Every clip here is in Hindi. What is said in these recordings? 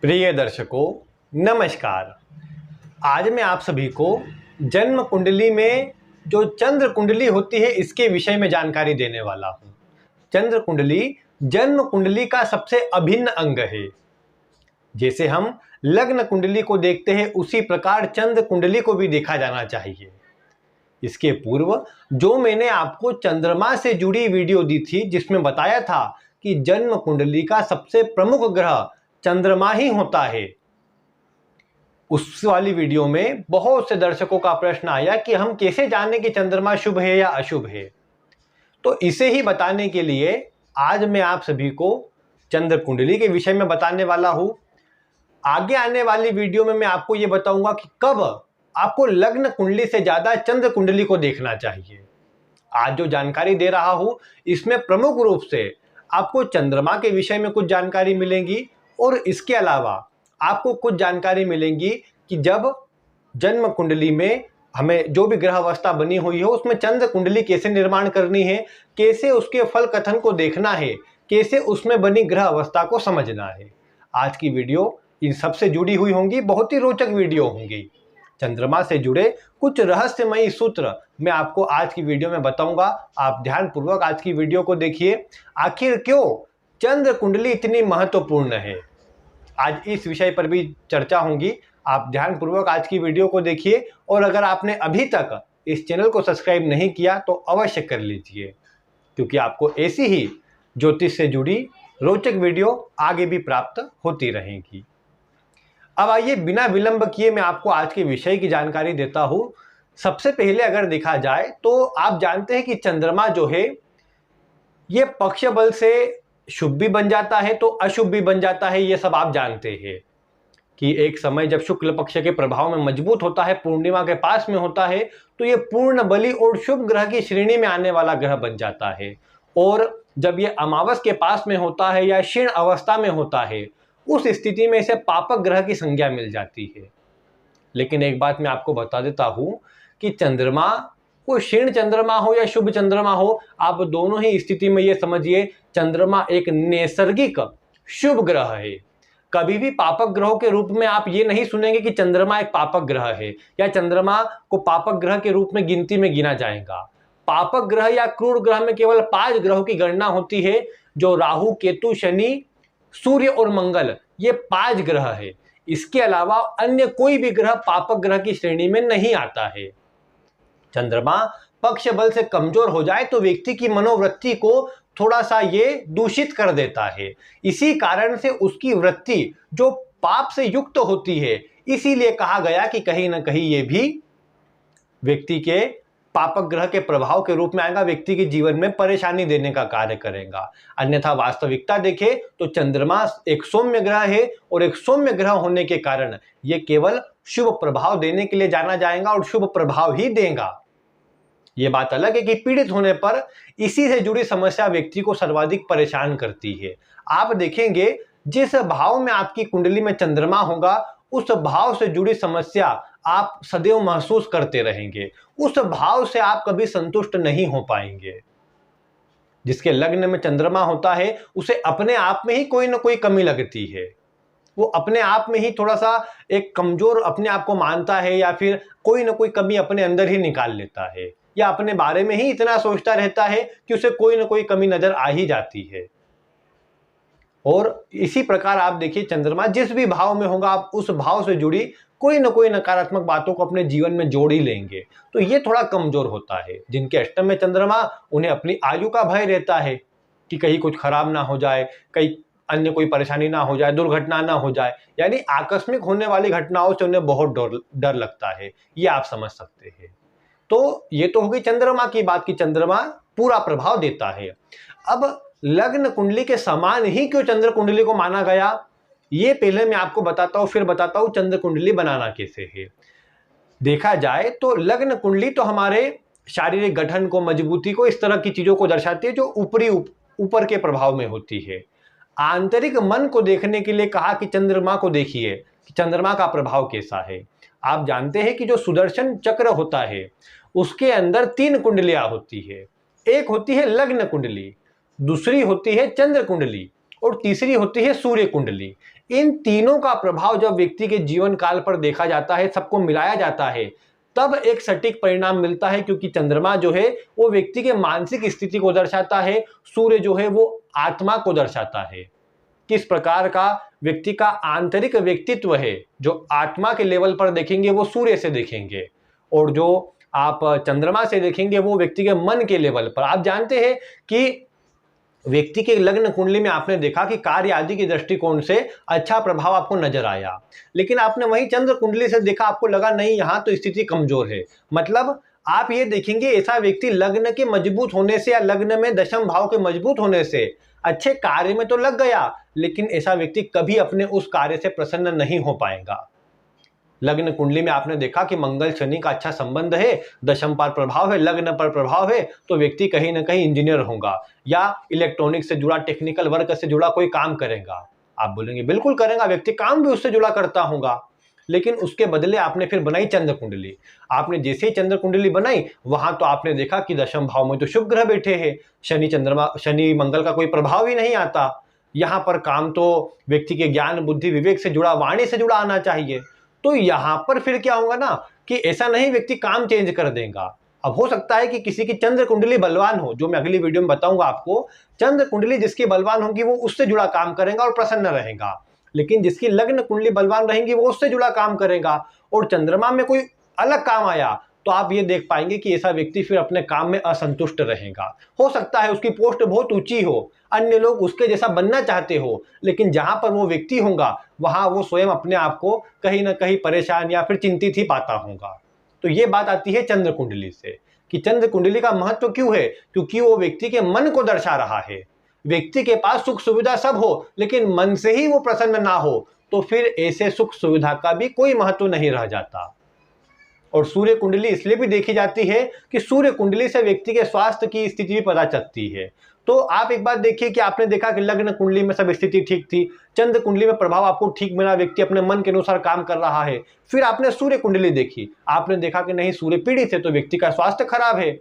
प्रिय दर्शकों, नमस्कार। आज मैं आप सभी को जन्म कुंडली में जो चंद्र कुंडली होती है इसके विषय में जानकारी देने वाला हूं। चंद्र कुंडली जन्म कुंडली का सबसे अभिन्न अंग है। जैसे हम लग्न कुंडली को देखते हैं उसी प्रकार चंद्र कुंडली को भी देखा जाना चाहिए। इसके पूर्व जो मैंने आपको चंद्रमा से जुड़ी वीडियो दी थी जिसमें बताया था कि जन्म कुंडली का सबसे प्रमुख ग्रह चंद्रमा ही होता है, उस वाली वीडियो में बहुत से दर्शकों का प्रश्न आया कि हम कैसे जानें कि चंद्रमा शुभ है या अशुभ है। तो इसे ही बताने के लिए आज मैं आप सभी को चंद्र कुंडली के विषय में बताने वाला हूं। आगे आने वाली वीडियो में मैं आपको यह बताऊंगा कि कब आपको लग्न कुंडली से ज्यादा चंद्र कुंडली को देखना चाहिए। आज जो जानकारी दे रहा हूं इसमें प्रमुख रूप से आपको चंद्रमा के विषय में कुछ जानकारी मिलेगी और इसके अलावा आपको कुछ जानकारी मिलेंगी कि जब जन्म कुंडली में हमें जो भी ग्रह अवस्था बनी हुई हो उसमें चंद्र कुंडली कैसे निर्माण करनी है, कैसे उसके फल कथन को देखना है, कैसे उसमें बनी ग्रह अवस्था को समझना है। आज की वीडियो इन सबसे जुड़ी हुई होंगी, बहुत ही रोचक वीडियो होंगी। चंद्रमा से जुड़े कुछ रहस्यमयी सूत्र मैं आपको आज की वीडियो में बताऊंगा। आप ध्यानपूर्वक आज की वीडियो को देखिए। आखिर क्यों चंद्र कुंडली इतनी महत्वपूर्ण है, आज इस विषय पर भी चर्चा होगी। आप ध्यानपूर्वक आज की वीडियो को देखिए और अगर आपने अभी तक इस चैनल को सब्सक्राइब नहीं किया तो अवश्य कर लीजिए, क्योंकि आपको ऐसी ही ज्योतिष से जुड़ी रोचक वीडियो आगे भी प्राप्त होती रहेगी। अब आइए बिना विलंब किए मैं आपको आज के विषय की जानकारी देता हूं। सबसे पहले अगर देखा जाए तो आप जानते हैं कि चंद्रमा जो है ये पक्ष बल से शुभ भी बन जाता है तो अशुभ भी बन जाता है। ये सब आप जानते हैं कि एक समय जब शुक्ल पक्ष के प्रभाव में मजबूत होता है, पूर्णिमा के पास में होता है, तो ये पूर्ण बली और शुभ ग्रह की श्रेणी में आने वाला ग्रह बन जाता है। और जब ये अमावस के पास में होता है या क्षीण अवस्था में होता है, उस स्थिति में इसे पापक ग्रह की संज्ञा मिल जाती है। लेकिन एक बात मैं आपको बता देता हूं कि चंद्रमा को क्षीण चंद्रमा हो या शुभ चंद्रमा हो, आप दोनों ही स्थिति में ये समझिए चंद्रमा एक नैसर्गिक शुभ ग्रह है। कभी भी पापक ग्रहों के रूप में आप ये नहीं सुनेंगे कि चंद्रमा एक पापक ग्रह है या चंद्रमा को पापक ग्रह के रूप में गिनती में गिना जाएगा। पापक ग्रह या क्रूर ग्रह में केवल 5 ग्रहों की गणना होती है, जो राहु, केतु, शनि, सूर्य और मंगल, ये 5 ग्रह है। इसके अलावा अन्य कोई भी ग्रह पापक ग्रह की श्रेणी में नहीं आता है। चंद्रमा पक्ष बल से कमजोर हो जाए तो व्यक्ति की मनोवृत्ति को थोड़ा सा ये दूषित कर देता है। इसी कारण से उसकी वृत्ति जो पाप से युक्त होती है, इसीलिए कहा गया कि कहीं ना कहीं ये भी व्यक्ति के पापक ग्रह के प्रभाव के रूप में आएगा, व्यक्ति के जीवन में परेशानी देने का कार्य करेगा। अन्यथा वास्तविकता देखें तो चंद्रमा एक सौम्य ग्रह है और एक सौम्य ग्रह होने के कारण ये केवल शुभ प्रभाव देने के लिए जाना जाएगा और शुभ प्रभाव ही देगा। ये बात अलग है कि पीड़ित होने पर इसी से जुड़ी समस्या व्यक्ति को सर्वाधिक परेशान करती है। आप देखेंगे जिस भाव में आपकी कुंडली में चंद्रमा होगा उस भाव से जुड़ी समस्या आप सदैव महसूस करते रहेंगे, उस भाव से आप कभी संतुष्ट नहीं हो पाएंगे। जिसके लग्न में चंद्रमा होता है उसे अपने आप में ही कोई ना कोई कमी लगती है, वो अपने आप में ही थोड़ा सा एक कमजोर अपने आप को मानता है या फिर कोई ना कोई कमी अपने अंदर ही निकाल लेता है, या अपने बारे में ही इतना सोचता रहता है कि उसे कोई ना कोई कमी नजर आ ही जाती है। और इसी प्रकार आप देखिए चंद्रमा जिस भी भाव में होगा आप उस भाव से जुड़ी कोई ना कोई नकारात्मक बातों को अपने जीवन में जोड़ ही लेंगे, तो ये थोड़ा कमजोर होता है। जिनके अष्टम में चंद्रमा, उन्हें अपनी आयु का भय रहता है कि कहीं कुछ खराब ना हो जाए, कहीं अन्य कोई परेशानी ना हो जाए, दुर्घटना ना हो जाए, यानी आकस्मिक होने वाली घटनाओं से उन्हें बहुत डर लगता है। ये आप समझ सकते हैं। तो ये तो हो गई चंद्रमा की बात कि चंद्रमा पूरा प्रभाव देता है। अब लग्न कुंडली के समान ही क्यों चंद्र कुंडली को माना गया, ये पहले मैं आपको बताता हूं, फिर बताता हूं चंद्र कुंडली बनाना कैसे है। देखा जाए तो लग्न कुंडली तो हमारे शारीरिक गठन को, मजबूती को, इस तरह की चीजों को दर्शाती है जो ऊपर के प्रभाव में होती है। आंतरिक मन को देखने के लिए कहा कि चंद्रमा को देखिए कि चंद्रमा का प्रभाव कैसा है। आप जानते हैं कि जो सुदर्शन चक्र होता है उसके अंदर 3 कुंडलियां होती है। एक होती है लग्न कुंडली, दूसरी होती है चंद्र कुंडली और तीसरी होती है सूर्य कुंडली। इन तीनों का प्रभाव जब व्यक्ति के जीवन काल पर देखा जाता है, सबको मिलाया जाता है, तब एक सटीक परिणाम मिलता है। क्योंकि चंद्रमा जो है वो व्यक्ति के मानसिक स्थिति को दर्शाता है, सूर्य जो है वो आत्मा को दर्शाता है। किस प्रकार का व्यक्ति का आंतरिक व्यक्तित्व है, जो आत्मा के लेवल पर देखेंगे वो सूर्य से देखेंगे, और जो आप चंद्रमा से देखेंगे वो व्यक्ति के मन के लेवल पर। आप जानते हैं कि व्यक्ति के लग्न कुंडली में आपने देखा कि कार्य आदि के दृष्टिकोण से अच्छा प्रभाव आपको नजर आया, लेकिन आपने वही चंद्र कुंडली से देखा, आपको लगा नहीं यहां तो स्थिति कमजोर है। मतलब आप ये देखेंगे ऐसा व्यक्ति लग्न के मजबूत होने से या लग्न में दशम भाव के मजबूत होने से अच्छे कार्य में तो लग गया, लेकिन ऐसा व्यक्ति कभी अपने उस कार्य से प्रसन्न नहीं हो पाएगा। लग्न कुंडली में आपने देखा कि मंगल शनि का अच्छा संबंध है, दशम पर प्रभाव है, लग्न पर प्रभाव है, तो व्यक्ति कहीं ना कहीं इंजीनियर होगा या इलेक्ट्रॉनिक से जुड़ा, टेक्निकल वर्क से जुड़ा कोई काम करेगा। आप बोलेंगे बिल्कुल करेगा, व्यक्ति काम भी उससे जुड़ा करता होगा। लेकिन उसके बदले आपने फिर बनाई चंद्र कुंडली। आपने जैसे ही चंद्र कुंडली बनाई, वहां तो आपने देखा कि दशम भाव में तो शुभ ग्रह बैठे हैं, शनि मंगल का कोई प्रभाव ही नहीं आता। यहां पर काम तो व्यक्ति के ज्ञान बुद्धि विवेक से जुड़ा, वाणी से जुड़ा आना चाहिए। तो यहां पर फिर क्या होगा ना कि ऐसा नहीं व्यक्ति काम चेंज कर देगा। अब हो सकता है कि किसी की चंद्र कुंडली बलवान हो, जो मैं अगली वीडियो में बताऊंगा आपको। चंद्र कुंडली जिसकी बलवान होगी वो उससे जुड़ा काम करेगा और प्रसन्न रहेगा, लेकिन जिसकी लग्न कुंडली बलवान रहेंगी वो उससे जुड़ा काम करेगा। और चंद्रमा में कोई अलग काम आया तो आप ये देख पाएंगे कि ऐसा व्यक्ति फिर अपने काम में असंतुष्ट रहेगा। हो सकता है उसकी पोस्ट बहुत ऊंची हो, अन्य लोग उसके जैसा बनना चाहते हो, लेकिन जहां पर वो व्यक्ति होगा वहां वो स्वयं अपने आप को कहीं ना कहीं परेशान या फिर चिंतित ही पाता होगा। तो ये बात आती है चंद्र कुंडली से कि चंद्र कुंडली का महत्व क्यों है, क्योंकि वो व्यक्ति के मन को दर्शा रहा है। व्यक्ति के पास सुख सुविधा सब हो, लेकिन मन से ही वो प्रसन्न ना हो, तो फिर ऐसे सुख सुविधा का भी कोई महत्व नहीं रह जाता। और सूर्य कुंडली इसलिए भी देखी जाती है कि सूर्य कुंडली से व्यक्ति के स्वास्थ्य की स्थिति भी पता चलती है। तो आप एक बात देखिए कि आपने देखा कि लग्न कुंडली में सब स्थिति ठीक थी, चंद्र कुंडली में प्रभाव आपको ठीक मिला, व्यक्ति अपने मन के अनुसार काम कर रहा है। फिर आपने सूर्य कुंडली देखी, आपने देखा कि नहीं सूर्य पीड़ित है तो व्यक्ति का स्वास्थ्य खराब है।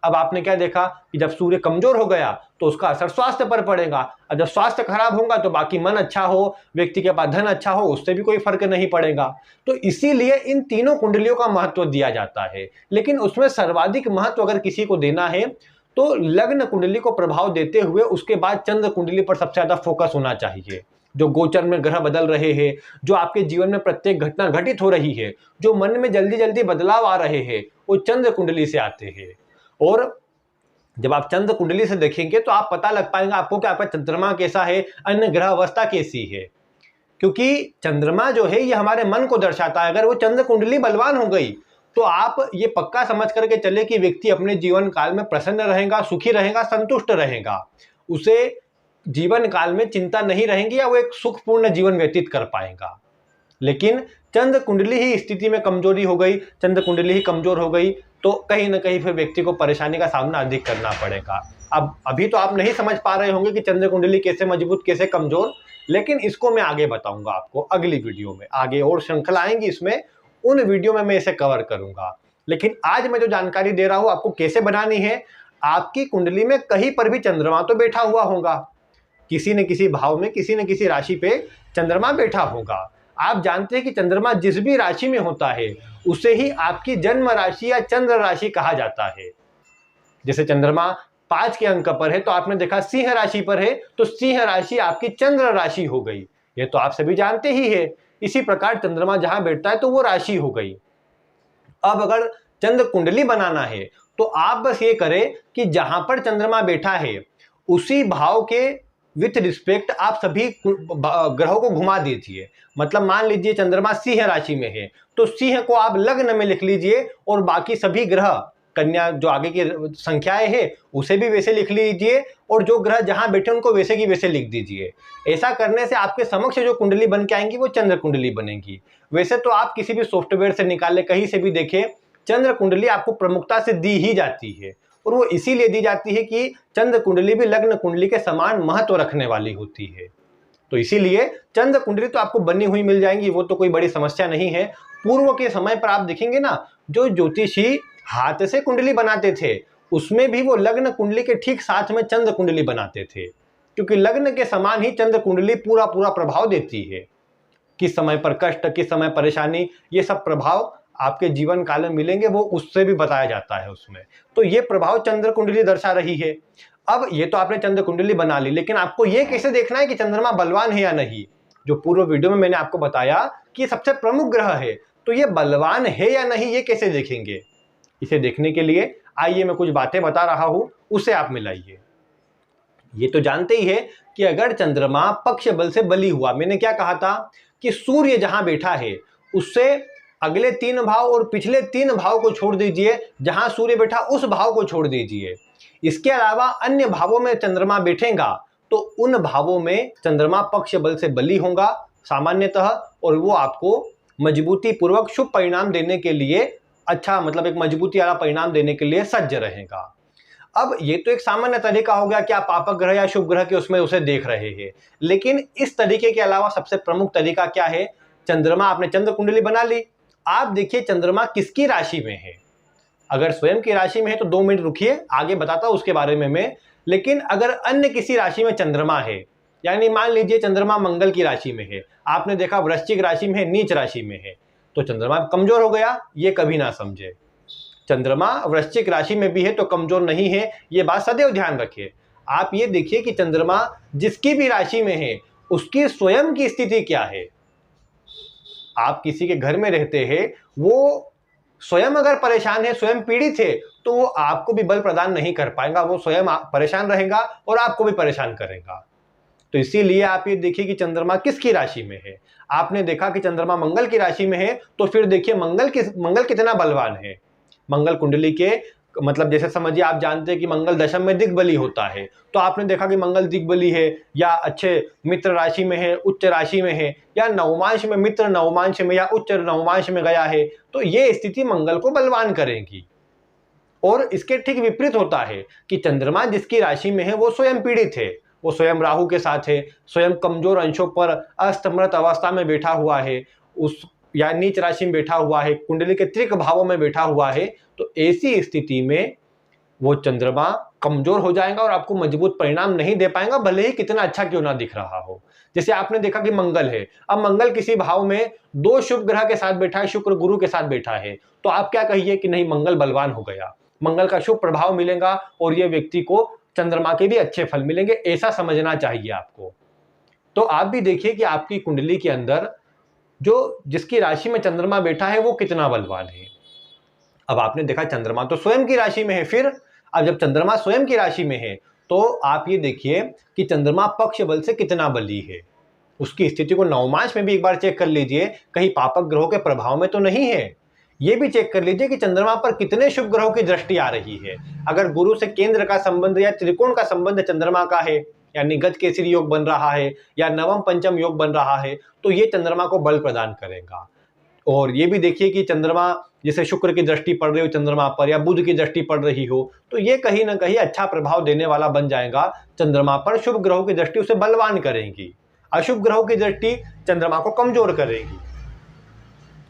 अब आपने क्या देखा कि जब सूर्य कमजोर हो गया तो उसका असर स्वास्थ्य पर पड़ेगा, और जब स्वास्थ्य खराब होगा तो बाकी मन अच्छा हो, व्यक्ति के पास धन अच्छा हो, उससे भी कोई फर्क नहीं पड़ेगा। तो इसीलिए इन तीनों कुंडलियों का महत्व दिया जाता है। लेकिन उसमें सर्वाधिक महत्व अगर किसी को देना है तो लग्न कुंडली को प्रभाव देते हुए उसके बाद चंद्र कुंडली पर सबसे ज्यादा फोकस होना चाहिए। जो गोचर में ग्रह बदल रहे हैं, जो आपके जीवन में प्रत्येक घटना घटित हो रही है, जो मन में जल्दी जल्दी बदलाव आ रहे हैं, वो चंद्र कुंडली से आते हैं। और जब आप चंद्र कुंडली से देखेंगे तो आप पता लग पाएंगे आपको कि आपका चंद्रमा कैसा है, अन्य ग्रह अवस्था कैसी है। क्योंकि चंद्रमा जो है ये हमारे मन को दर्शाता है। अगर वो चंद्र कुंडली बलवान हो गई तो आप ये पक्का समझ करके चले कि व्यक्ति अपने जीवन काल में प्रसन्न रहेगा, सुखी रहेगा, संतुष्ट रहेगा। उसे जीवन काल में चिंता नहीं रहेगी या वो एक सुखपूर्ण जीवन व्यतीत कर पाएगा। लेकिन चंद्र कुंडली ही स्थिति में कमजोरी हो गई, चंद्र कुंडली ही कमजोर हो गई, तो कहीं ना कहीं फिर व्यक्ति को परेशानी का सामना अधिक करना पड़ेगा। अब अभी तो आप नहीं समझ पा रहे होंगे कि चंद्र कुंडली कैसे मजबूत कैसे कमजोर, लेकिन इसको मैं आगे बताऊंगा आपको अगली वीडियो में। आगे और श्रृंखला आएंगी, इसमें उन वीडियो में मैं इसे कवर करूंगा। लेकिन आज मैं जो जानकारी दे रहा हूं आपको कैसे बनानी है, आपकी कुंडली में कहीं पर भी चंद्रमा तो बैठा हुआ होगा, किसी न किसी भाव में किसी न किसी राशि पे चंद्रमा बैठा होगा। आप जानते हैं कि चंद्रमा जिस भी राशि में होता है उसे ही आपकी जन्म राशि या चंद्र राशि कहा जाता है। जैसे चंद्रमा 5 के अंक पर है तो आपने देखा सिंह राशि पर है, तो सिंह राशि आपकी चंद्र राशि हो गई। ये तो आप सभी जानते ही है। इसी प्रकार चंद्रमा जहां बैठता है तो वो राशि हो गई। अब अगर चंद्र कुंडली बनाना है तो आप बस ये करें कि जहां पर चंद्रमा बैठा है उसी भाव के विथ रिस्पेक्ट आप सभी ग्रहों को घुमा दीजिए। मतलब मान लीजिए चंद्रमा सिंह राशि में है तो सिंह को आप लग्न में लिख लीजिए, और बाकी सभी ग्रह कन्या जो आगे की संख्याएं हैं उसे भी वैसे लिख लीजिए, और जो ग्रह जहां बैठे उनको वैसे की वैसे लिख दीजिए। ऐसा करने से आपके समक्ष जो कुंडली बन के आएंगी वो चंद्र कुंडली बनेगी। वैसे तो आप किसी भी सॉफ्टवेयर से निकाले, कहीं से भी देखें, चंद्र कुंडली आपको प्रमुखता से दी ही जाती है, और वो इसीलिए दी जाती है कि चंद्र कुंडली भी लग्न कुंडली के समान महत्व रखने वाली होती है। तो इसीलिए चंद्र कुंडली तो आपको बनी हुई मिल जाएंगी, वो तो कोई बड़ी समस्या नहीं है। पूर्व के समय पर आप देखेंगे ना, जो ज्योतिषी हाथ से कुंडली बनाते थे उसमें भी वो लग्न कुंडली के ठीक साथ में चंद्र कुंडली बनाते थे। क्योंकि लग्न के समान ही चंद्र कुंडली पूरा पूरा प्रभाव देती है। किस समय पर कष्ट, किस समय परेशानी, ये सब प्रभाव आपके जीवन काल में मिलेंगे, वो उससे भी बताया जाता है उसमें। तो ये प्रभाव चंद्र कुंडली दर्शा रही है। अब ये तो आपने चंद्र कुंडली बना ली, लेकिन आपको ये कैसे देखना है कि चंद्रमा बलवान है या नहीं। जो पूर्व वीडियो में मैंने आपको बताया कि सबसे प्रमुख ग्रह है, तो ये बलवान है या नहीं ये कैसे देखेंगे। इसे देखने के लिए आइए मैं कुछ बातें बता रहा हूं, उसे आप मिलाइए। ये तो जानते ही है कि अगर चंद्रमा पक्ष बल से बली हुआ, मैंने क्या कहा था कि सूर्य जहां बैठा है उससे अगले 3 भाव और पिछले 3 भाव को छोड़ दीजिए, जहां सूर्य बैठा उस भाव को छोड़ दीजिए। इसके अलावा अन्य भावों में चंद्रमा बैठेगा तो उन भावों में चंद्रमा पक्ष बल से बली होगा सामान्यतः, और वो आपको मजबूती पूर्वक शुभ परिणाम देने के लिए, अच्छा मतलब एक मजबूती वाला परिणाम देने के लिए सज्ज रहेगा। अब ये तो एक सामान्य तरीका हो गया कि आप पापक ग्रह या शुभ ग्रह के उसमें उसे देख रहे हैं, लेकिन इस तरीके के अलावा सबसे प्रमुख तरीका क्या है। चंद्रमा, आपने चंद्र कुंडली बना ली, आप देखिए चंद्रमा किसकी राशि में है। अगर स्वयं की राशि में है तो 2 मिनट रुकिए, आगे बताता हूं उसके बारे में मैं। लेकिन अगर अन्य किसी राशि में चंद्रमा है, यानी मान लीजिए चंद्रमा मंगल की राशि में है, आपने देखा वृश्चिक राशि में है, नीच राशि में है, तो चंद्रमा कमजोर हो गया, ये कभी ना समझे। चंद्रमा वृश्चिक राशि में भी है तो कमजोर नहीं है, ये बात सदैव ध्यान रखिए। आप ये देखिए कि चंद्रमा जिसकी भी राशि में है उसकी स्वयं की स्थिति क्या है। आप किसी के घर में रहते हैं, वो स्वयं अगर परेशान है, स्वयं पीड़ित है, तो वो आपको भी बल प्रदान नहीं कर पाएगा, वो स्वयं परेशान रहेगा और आपको भी परेशान करेगा। तो इसीलिए आप ये देखिए कि चंद्रमा किसकी राशि में है। आपने देखा कि चंद्रमा मंगल की राशि में है, तो फिर देखिए मंगल कितना बलवान है। मंगल कुंडली के मतलब जैसे समझिए, आप जानते हैं कि मंगल दशम में दिग्बली होता है, तो आपने देखा कि मंगल दिग्बली है या अच्छे मित्र राशि में है, उच्च राशि में है, या नवमांश में, मित्र नवमांश में या उच्च नवमांश में गया है, तो ये स्थिति मंगल को बलवान करेगी। और इसके ठीक विपरीत होता है कि चंद्रमा जिसकी राशि में है वो स्वयं पीड़ित है, वो स्वयं राहु के साथ है, स्वयं कमजोर अंशों पर अस्तमृत अवस्था में बैठा हुआ है, उस या नीच राशि में बैठा हुआ है, कुंडली के त्रिक भावों में बैठा हुआ है, तो ऐसी स्थिति में वो चंद्रमा कमजोर हो जाएगा और आपको मजबूत परिणाम नहीं दे पाएगा, भले ही कितना अच्छा क्यों ना दिख रहा हो। जैसे आपने देखा कि मंगल है, अब मंगल किसी भाव में 2 शुभ ग्रह के साथ बैठा है, शुक्र गुरु के साथ बैठा है, तो आप क्या कहिए कि नहीं मंगल बलवान हो गया, मंगल का शुभ प्रभाव मिलेगा और ये व्यक्ति को चंद्रमा के भी अच्छे फल मिलेंगे, ऐसा समझना चाहिए आपको। तो आप भी देखिए कि आपकी कुंडली के अंदर जो जिसकी राशि में चंद्रमा बैठा है वो कितना बलवान है। अब आपने देखा चंद्रमा तो स्वयं की राशि में है, फिर अब जब चंद्रमा स्वयं की राशि में है तो आप ये देखिए कि चंद्रमा पक्ष बल से कितना बली है। उसकी स्थिति को नवमांश में भी एक बार चेक कर लीजिए, कहीं पापक ग्रहों के प्रभाव में तो नहीं है। ये भी चेक कर लीजिए कि चंद्रमा पर कितने शुभ ग्रहों की दृष्टि आ रही है। अगर गुरु से केंद्र का संबंध या त्रिकोण का संबंध चंद्रमा का है, यानी गज केसरी योग बन रहा है या नवम पंचम योग बन रहा है, तो ये चंद्रमा को बल प्रदान करेगा। और ये भी देखिए कि चंद्रमा जैसे शुक्र की दृष्टि पड़ रही हो चंद्रमा पर या बुध की दृष्टि पड़ रही हो, तो ये कहीं ना कहीं अच्छा प्रभाव देने वाला बन जाएगा चंद्रमा पर। शुभ ग्रहों की दृष्टि उसे बलवान करेगी, अशुभ ग्रहों की दृष्टि चंद्रमा को कमजोर करेगी।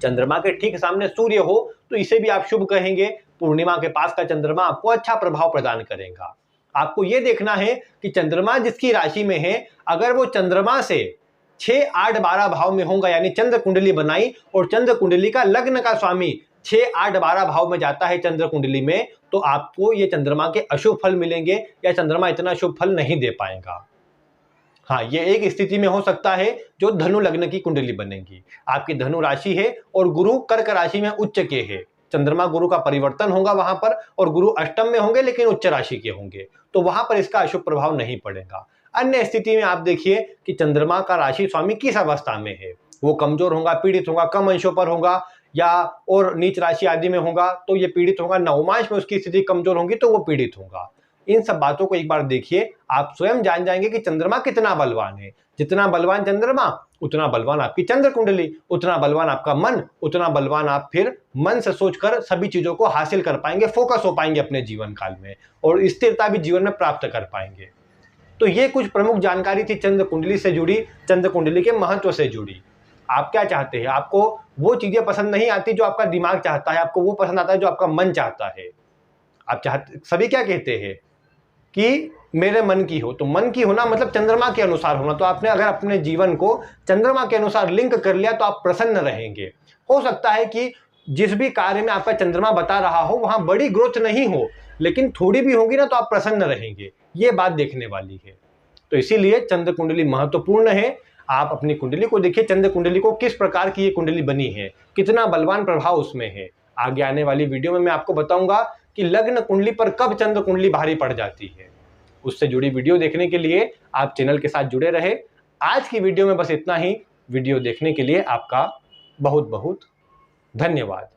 चंद्रमा के ठीक सामने सूर्य हो तो इसे भी आप शुभ कहेंगे। पूर्णिमा के पास का चंद्रमा आपको अच्छा प्रभाव प्रदान करेगा। आपको यह देखना है कि चंद्रमा जिसकी राशि में है, अगर वो चंद्रमा से 6, 8, 12 भाव में होगा, यानी चंद्र कुंडली बनाई और चंद्र कुंडली का लग्न का स्वामी 6, 8, 12 भाव में जाता है चंद्र कुंडली में, तो आपको ये चंद्रमा के अशुभ फल मिलेंगे या चंद्रमा इतना शुभ फल नहीं दे पाएगा। हाँ, ये एक स्थिति में हो सकता है जो धनु लग्न की कुंडली बनेगी। आपकी धनु राशि है और गुरु कर्क राशि में उच्च के है, चंद्रमा गुरु का परिवर्तन होगा वहां पर, और गुरु अष्टम में होंगे लेकिन उच्च राशि के होंगे, तो वहां पर इसका अशुभ प्रभाव नहीं पड़ेगा। अन्य स्थिति में आप देखिए कि चंद्रमा का राशि स्वामी किस अवस्था में है, वो कमजोर होगा, पीड़ित होगा, कम अंशों पर होगा या और नीच राशि आदि में होगा तो ये पीड़ित होगा, नवमांश में उसकी स्थिति कमजोर होगी तो वो पीड़ित होगा। इन सब बातों को एक बार देखिए, आप स्वयं जान जाएंगे कि चंद्रमा कितना बलवान है। जितना बलवान चंद्रमा उतना बलवान आपकी चंद्र कुंडली, उतना बलवान आपका मन, उतना बलवान आप फिर मन से सोचकर सभी चीजों को हासिल कर पाएंगे, फोकस हो पाएंगे अपने जीवन काल में और स्थिरता भी जीवन में प्राप्त कर पाएंगे। तो ये कुछ प्रमुख जानकारी थी चंद्र कुंडली से जुड़ी, चंद्र कुंडली के महत्व से जुड़ी। आप क्या चाहते हैं? आपको वो चीजें पसंद नहीं आती जो आपका दिमाग चाहता है, आपको वो पसंद आता है जो आपका मन चाहता है। आप चाहते, सभी क्या कहते हैं कि मेरे मन की हो। तो मन की होना मतलब चंद्रमा के अनुसार होना। तो आपने अगर अपने जीवन को चंद्रमा के अनुसार लिंक कर लिया तो आप प्रसन्न रहेंगे। हो सकता है कि जिस भी कार्य में आपका चंद्रमा बता रहा हो वहां बड़ी ग्रोथ नहीं हो, लेकिन थोड़ी भी होगी ना तो आप प्रसन्न रहेंगे। ये बात देखने वाली है। तो इसीलिए चंद्र कुंडली महत्वपूर्ण है। आप अपनी कुंडली को देखिए, चंद्र कुंडली को किस प्रकार की ये कुंडली बनी है, कितना बलवान प्रभाव उसमें है। आगे आने वाली वीडियो में मैं आपको बताऊंगा कि लग्न कुंडली पर कब चंद्र कुंडली भारी पड़ जाती है। उससे जुड़ी वीडियो देखने के लिए आप चैनल के साथ जुड़े रहे। आज की वीडियो में बस इतना ही। वीडियो देखने के लिए आपका बहुत बहुत धन्यवाद।